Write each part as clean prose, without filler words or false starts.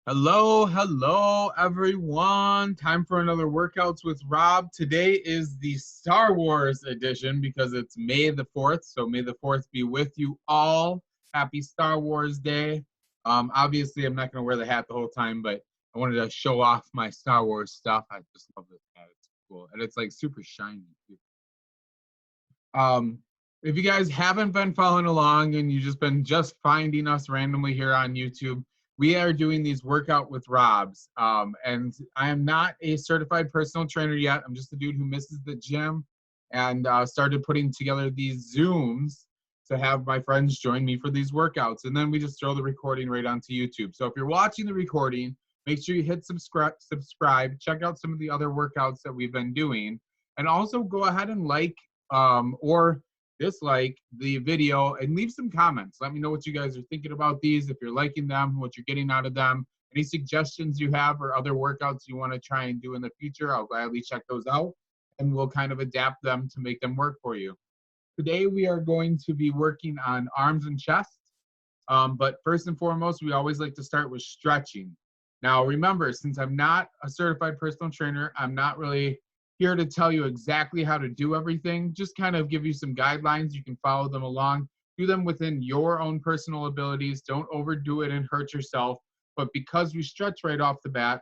Hello, hello, everyone. Time for another Workouts with Rob. Today is the Star Wars edition because it's May the 4th. So May the 4th be with you all. Happy Star Wars Day. Obviously, I'm not going to wear the hat the whole time, but I wanted to show off my Star Wars stuff. I just love this hat. It's cool. And it's like super shiny. Um, if you guys haven't been following along and you've just been finding us randomly here on YouTube, we are doing these workout with Robs. And I am not a certified personal trainer yet. I'm just a dude who misses the gym and started putting together these Zooms to have my friends join me for these workouts. And then we just throw the recording right onto YouTube. So if you're watching the recording, make sure you hit subscribe, check out some of the other workouts that we've been doing, and also go ahead and like or dislike the video and leave some comments. Let me know what you guys are thinking about these, if you're liking them, what you're getting out of them, any suggestions you have or other workouts you want to try and do in the future. I'll gladly check those out and we'll kind of adapt them to make them work for you. Today we are going to be working on arms and chest. But first and foremost, we always like to start with stretching. Now, remember, since I'm not a certified personal trainer, I'm not really here to tell you exactly how to do everything. Just kind of give you some guidelines. You can follow them along. Do them within your own personal abilities. Don't overdo it and hurt yourself. But because we stretch right off the bat,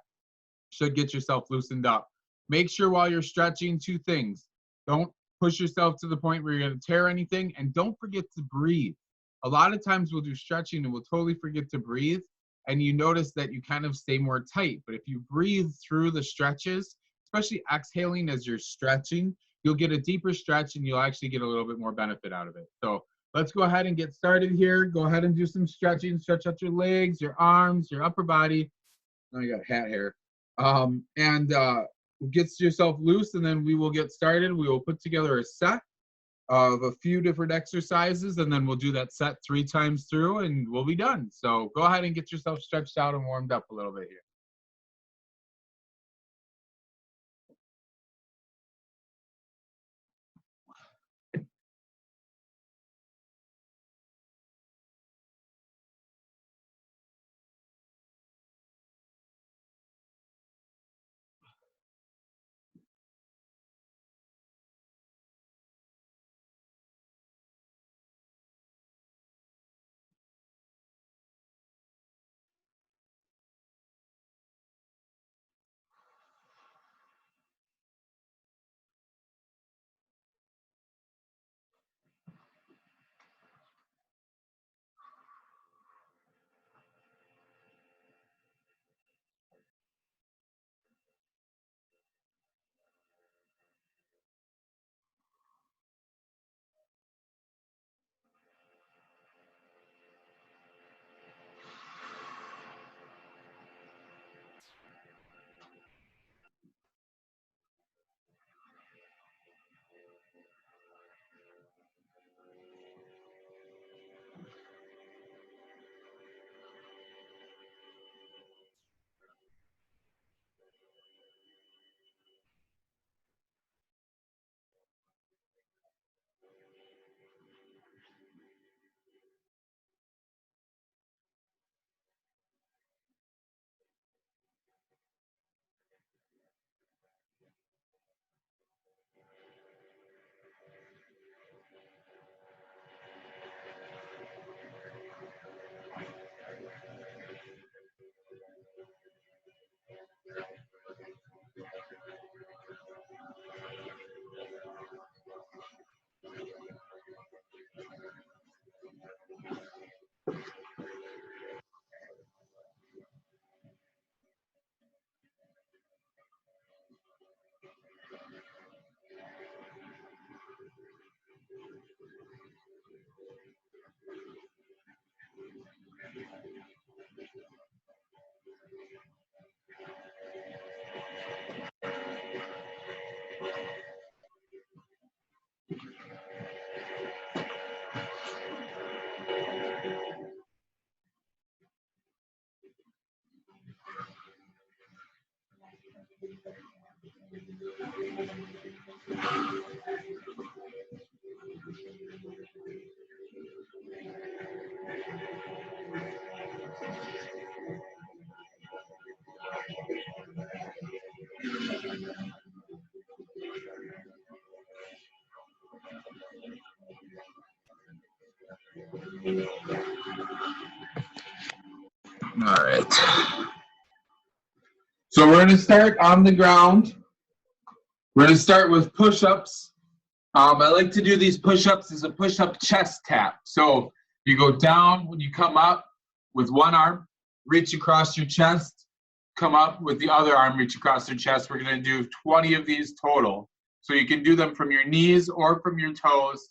should get yourself loosened up. Make sure while you're stretching, two things. Don't push yourself to the point where you're going to tear anything, and don't forget to breathe. A lot of times we'll do stretching and we'll totally forget to breathe, and you notice that you kind of stay more tight. But if you breathe through the stretches, especially exhaling as you're stretching, you'll get a deeper stretch and you'll actually get a little bit more benefit out of it. So let's go ahead and get started here. Go ahead and do some stretching. Stretch out your legs, your arms, your upper body. Oh, you got hat hair. And get yourself loose, and then we will get started. We will put together a set of a few different exercises, and then we'll do that set 3 times through, and we'll be done. So go ahead and get yourself stretched out and warmed up a little bit here. All right. So we're going to start on the ground. We're going to start with push-ups. I like to do these push-ups as a push-up chest tap. So you go down when you come up with one arm, reach across your chest, come up with the other arm, reach across your chest. We're going to do 20 of these total. So you can do them from your knees or from your toes.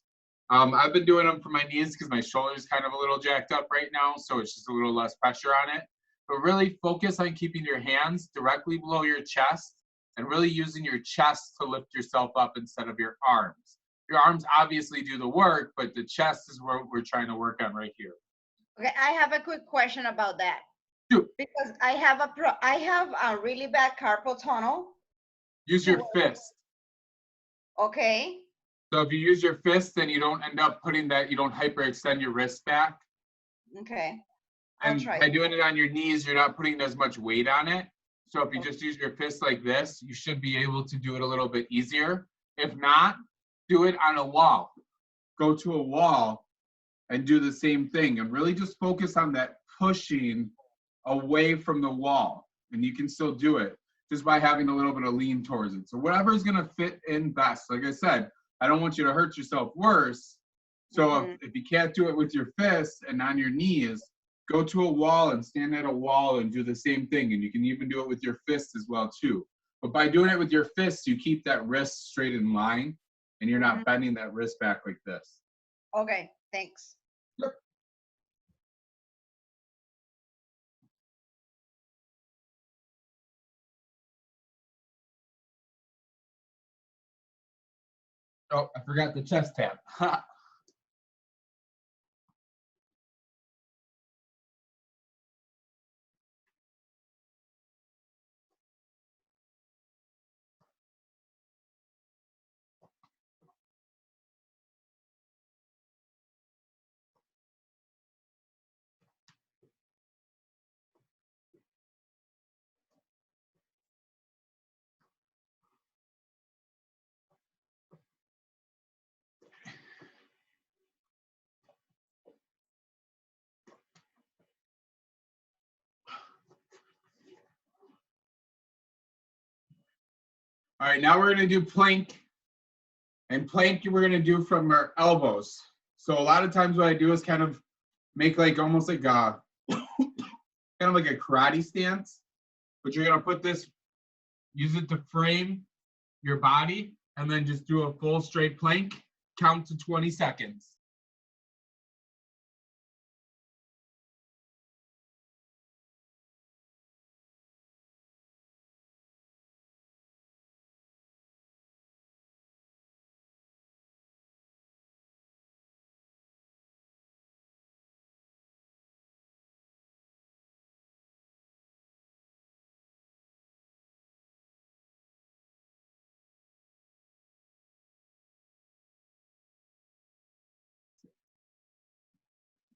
I've been doing them from my knees because my shoulder's kind of a little jacked up right now, so it's just a little less pressure on it. But really focus on keeping your hands directly below your chest and really using your chest to lift yourself up instead of your arms. Your arms obviously do the work, but the chest is where we're trying to work on right here. Okay, I have a quick question about that. Shoot. Because I have a really bad carpal tunnel. Use your fist. Okay. So if you use your fist, then you don't end up putting that, you don't hyperextend your wrist back. Okay. And by doing it on your knees, you're not putting as much weight on it. So if you just use your fist like this, you should be able to do it a little bit easier. If not, do it on a wall. Go to a wall and do the same thing. And really just focus on that pushing away from the wall. And you can still do it just by having a little bit of lean towards it. So whatever is going to fit in best. Like I said, I don't want you to hurt yourself worse. So if you can't do it with your fists and on your knees, go to a wall and stand at a wall and do the same thing. And you can even do it with your fists as well too. But by doing it with your fists, you keep that wrist straight in line and you're not bending that wrist back like this. Okay, thanks. Yep. Oh, I forgot the chest tap. All right, now we're going to do plank. And plank we're going to do from our elbows. So a lot of times what I do is kind of make like almost like a kind of like a karate stance. But you're going to put this, use it to frame your body, and then just do a full straight plank. Count to 20 seconds.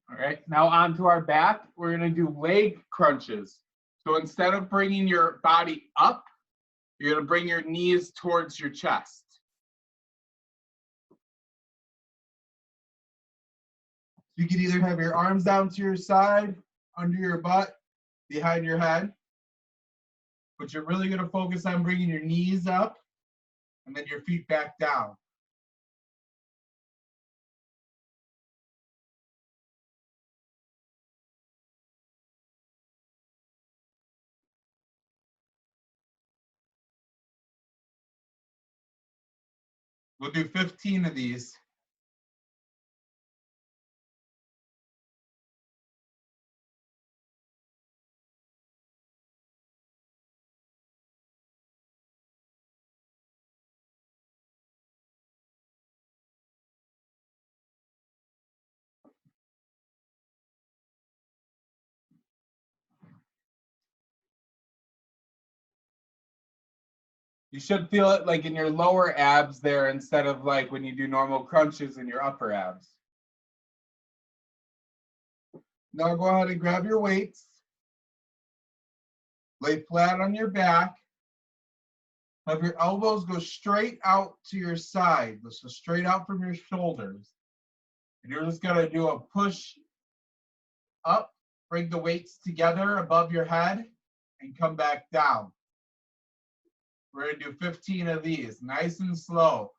All right, now onto our back, we're going to do leg crunches. So instead of bringing your body up, you're going to bring your knees towards your chest. You can either have your arms down to your side, under your butt, behind your head. But you're really going to focus on bringing your knees up and then your feet back down. We'll do 15 of these. You should feel it like in your lower abs there instead of like when you do normal crunches in your upper abs. Now go ahead and grab your weights. Lay flat on your back. Have your elbows go straight out to your side. So straight out from your shoulders. And you're just going to do a push up Bring the weights together above your head and come back down. We're gonna do 15 of these, nice and slow.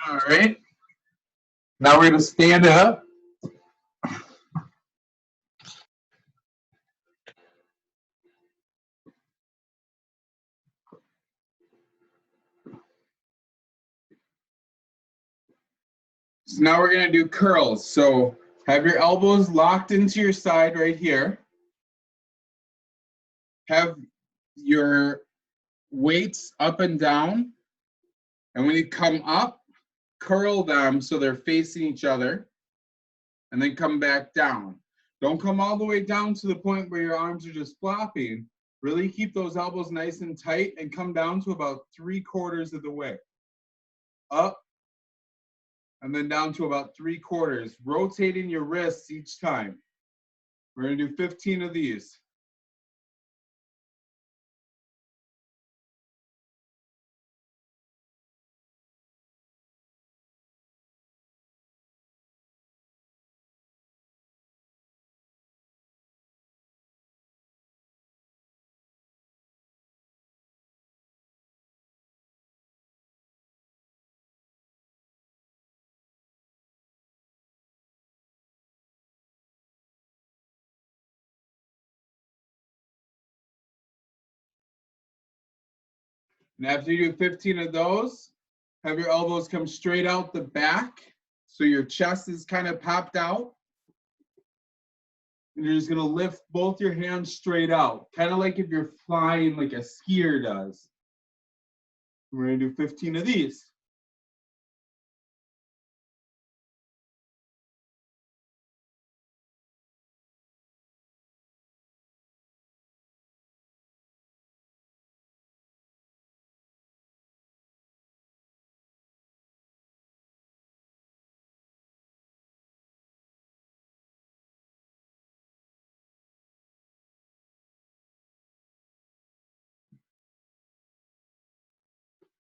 All right. Now we're gonna stand up. So now we're gonna do curls. So have your elbows locked into your side right here. Have your weights up and down. And when you come up, curl them so they're facing each other. And then come back down. Don't come all the way down to the point where your arms are just flopping. Really keep those elbows nice and tight and come down to about 3/4 of the way. Up, and then down to about 3/4, rotating your wrists each time. We're gonna do 15 of these. And after you do 15 of those, have your elbows come straight out the back. So your chest is kind of popped out. And you're just gonna lift both your hands straight out, kind of like if you're flying like a skier does. We're gonna do 15 of these.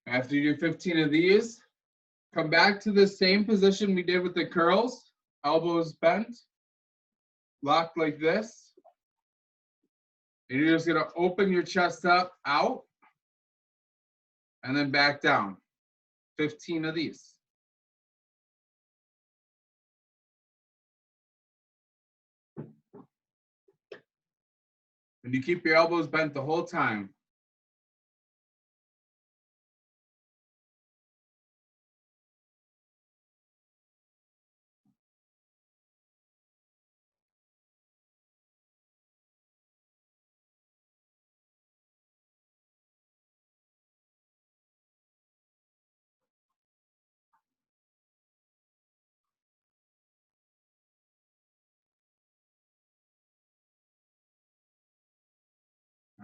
After you do 15 of these, come back to the same position we did with the curls, elbows bent, locked like this. And you're just gonna open your chest up, out, and then back down. 15 of these. And you keep your elbows bent the whole time.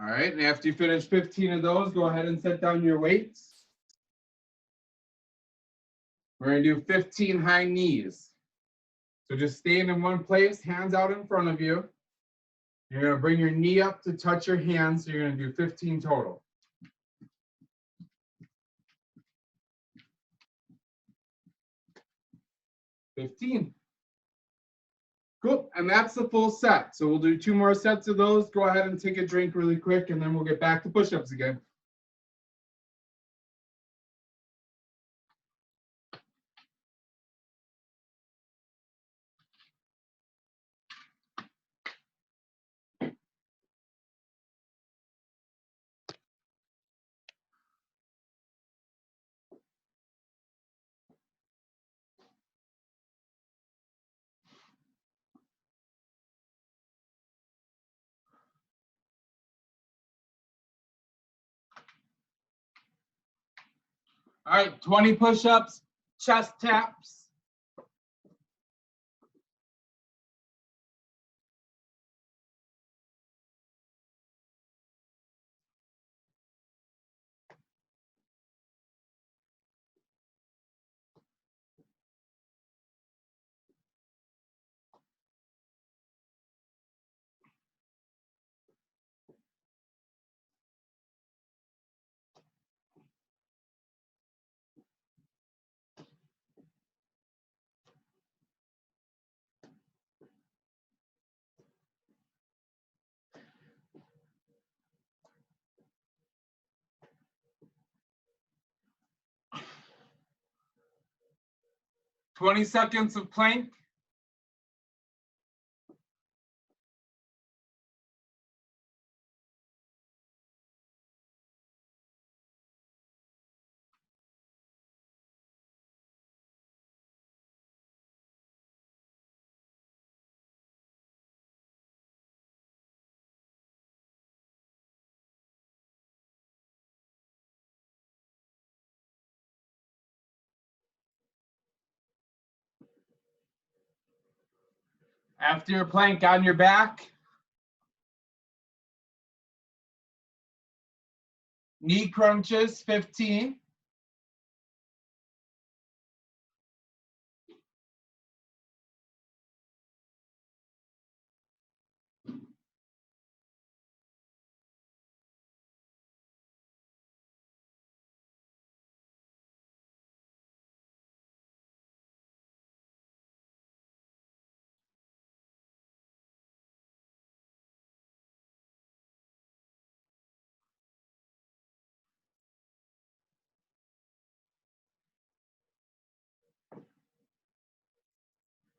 All right, and after you finish 15 of those, go ahead and set down your weights. We're gonna do 15 high knees. So just stand in one place, hands out in front of you. You're gonna bring your knee up to touch your hands, so you're gonna do 15 total. 15. Cool, and that's the full set. So we'll do 2 more sets of those. Go ahead and take a drink really quick, and then we'll get back to push-ups again. All right, 20 push-ups, chest taps. Twenty seconds of plank. After your plank, on your back. Knee crunches, 15.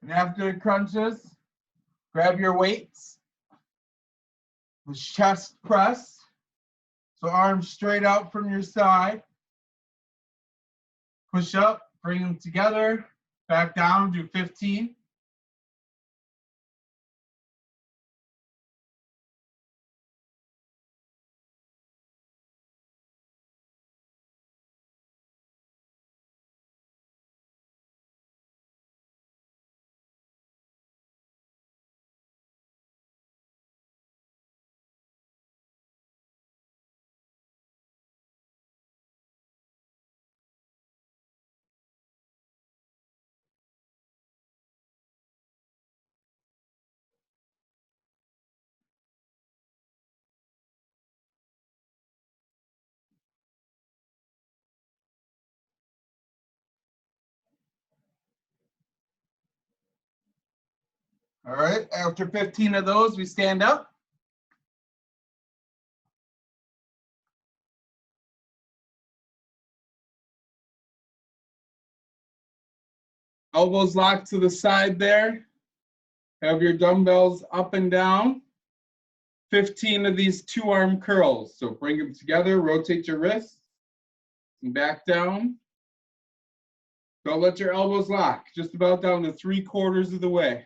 And after the crunches, grab your weights. The chest press. So arms straight out from your side. Push up, bring them together. Back down, do 15. All right, after 15 of those, we stand up. Elbows locked to the side there. Have your dumbbells up and down. 15 of these two-arm curls. So bring them together, rotate your wrists, and back down. Don't let your elbows lock, just about down to 3/4 of the way.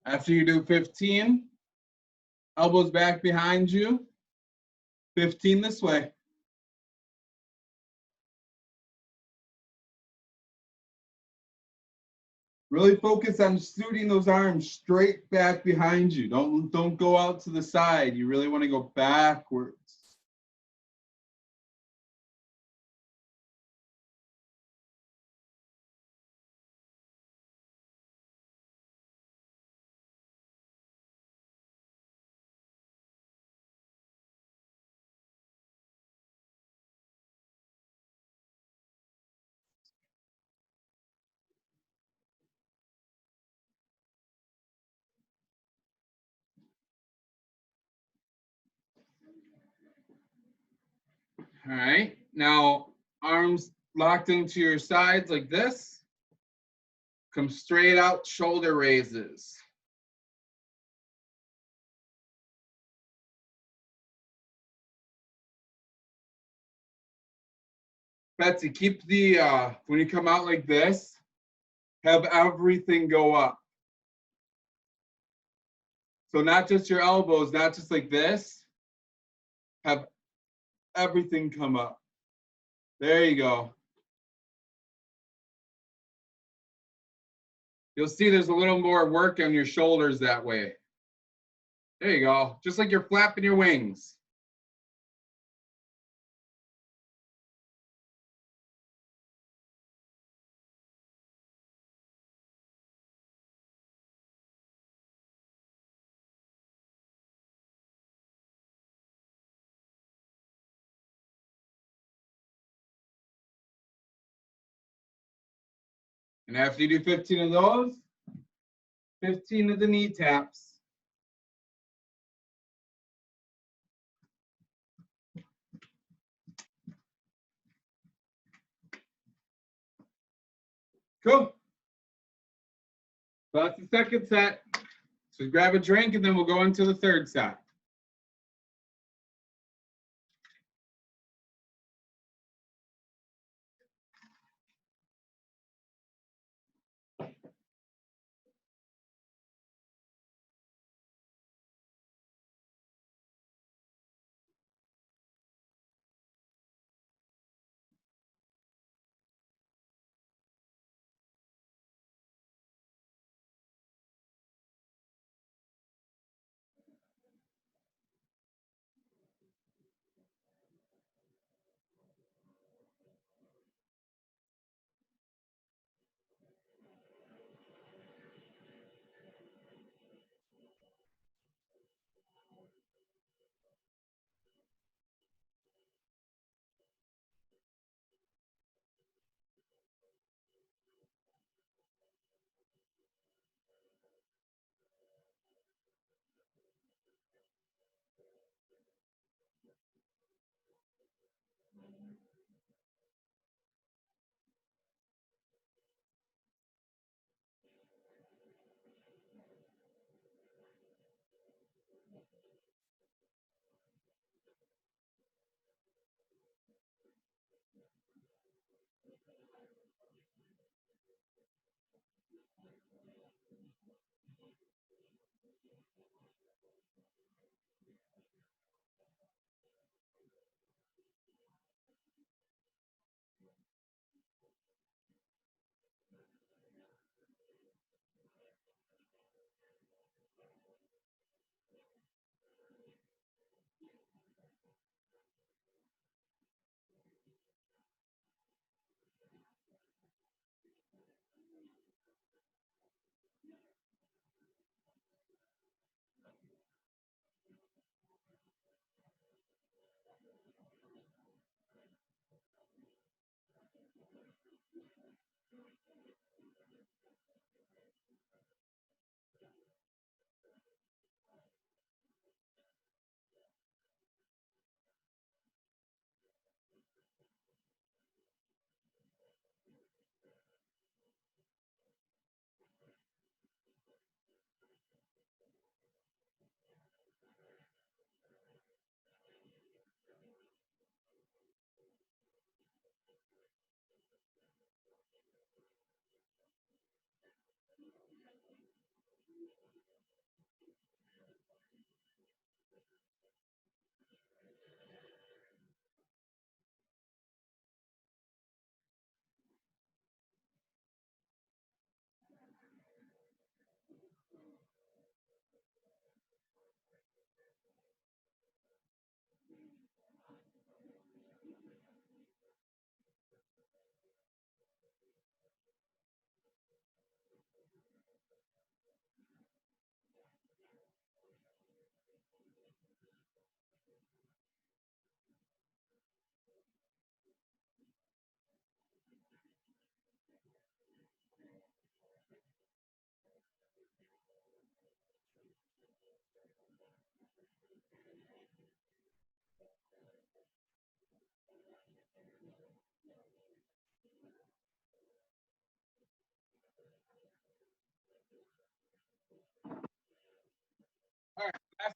After you do 15, elbows back behind you, 15 this way. Really focus on shooting those arms straight back behind you. Don't go out to the side. You really want to go backwards. All right. Now, arms locked into your sides like this. Come straight out, shoulder raises. Betsy, keep the, when you come out like this, have everything go up. So not just your elbows, not just like this, have everything come up. There you go. You'll see there's a little more work on your shoulders that way. There you go. Just like you're flapping your wings. And after you do 15 of those, 15 of the knee taps. Cool. So that's the second set. So grab a drink and then we'll go into the third set.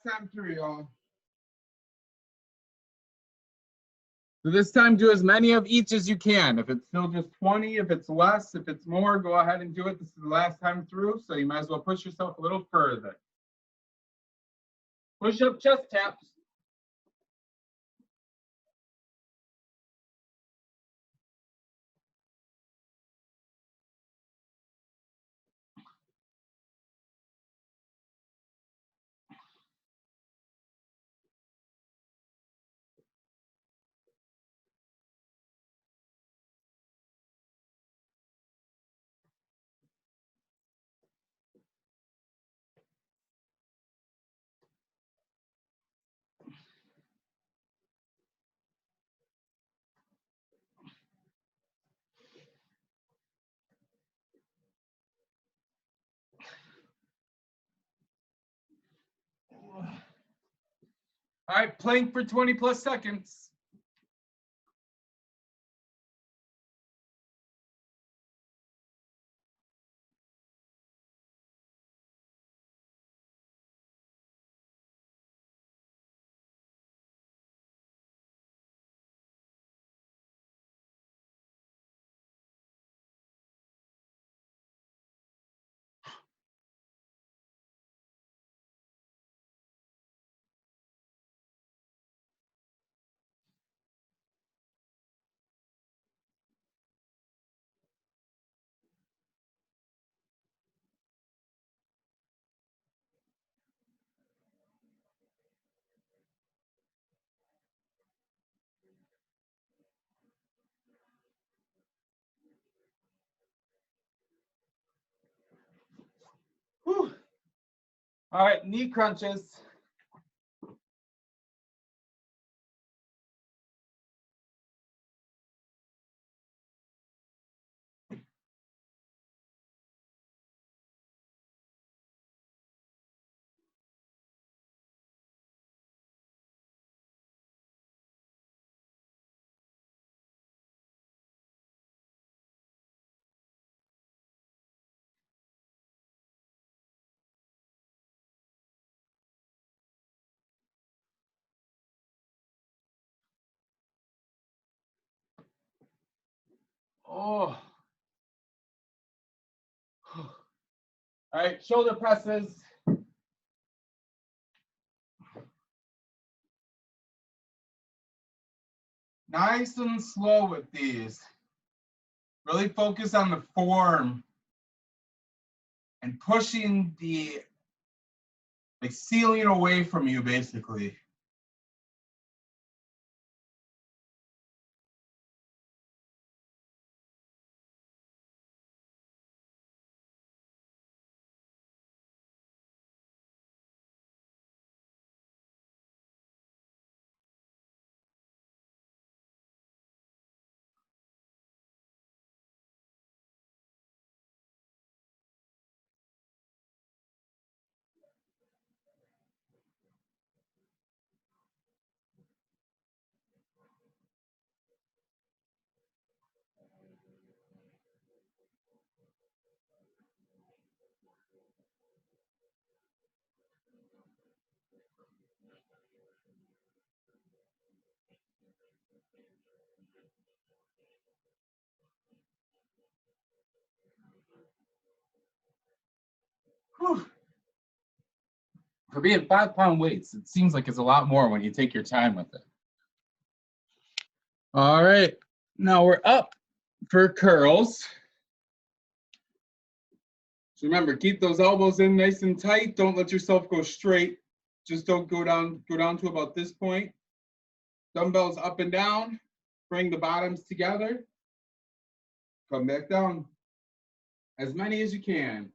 time through, y'all. So this time, do as many of each as you can. If it's still just 20, if it's less, if it's more, go ahead and do it. This is the last time through, so you might as well push yourself a little further. Push up chest taps. All right, plank for 20 plus seconds. Whew. All right, knee crunches. Oh. All right, shoulder presses. Nice and slow with these. Really focus on the form and pushing the ceiling away from you, basically. Whew. For being 5-pound weights, it seems like it's a lot more when you take your time with it. All right, now we're up for curls. So remember, keep those elbows in nice and tight. Don't let yourself go straight. Just don't go down to about this point. Dumbbells up and down. Bring the bottoms together. Come back down. As many as you can.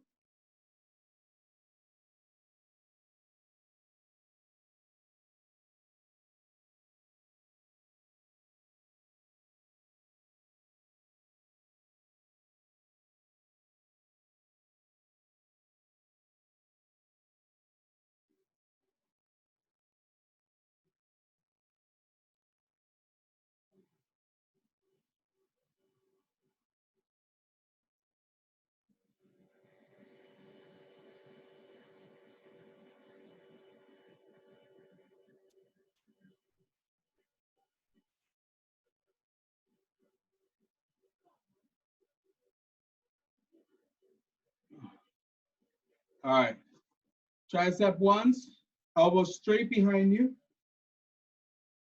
All right. Tricep ones, elbows straight behind you.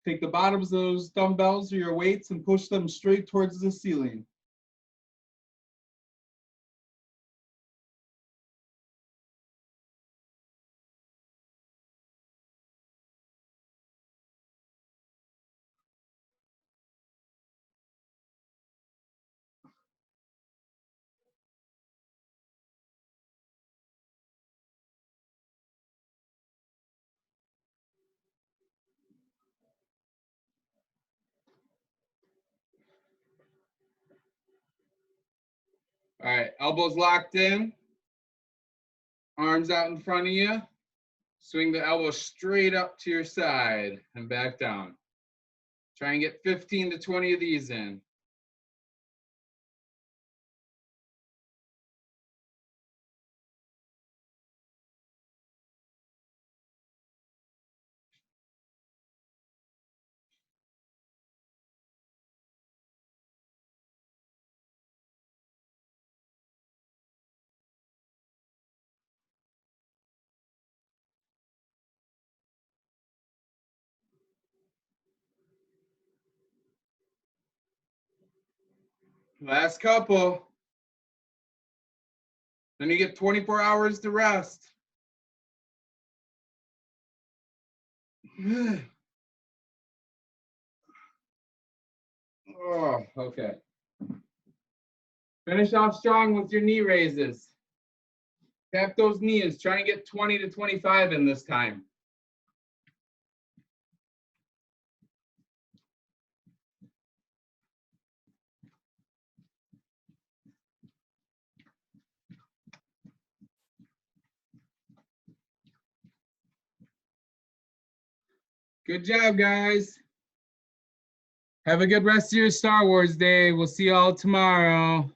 Take the bottoms of those dumbbells or your weights and push them straight towards the ceiling. All right, elbows locked in, arms out in front of you. Swing the elbow straight up to your side and back down. Try and get 15 to 20 of these in. Last couple. Then you get 24 hours to rest. Oh, okay. Finish off strong with your knee raises. Tap those knees. Try and get 20 to 25 in this time. Good job, guys. Have a good rest of your Star Wars day. We'll see you all tomorrow.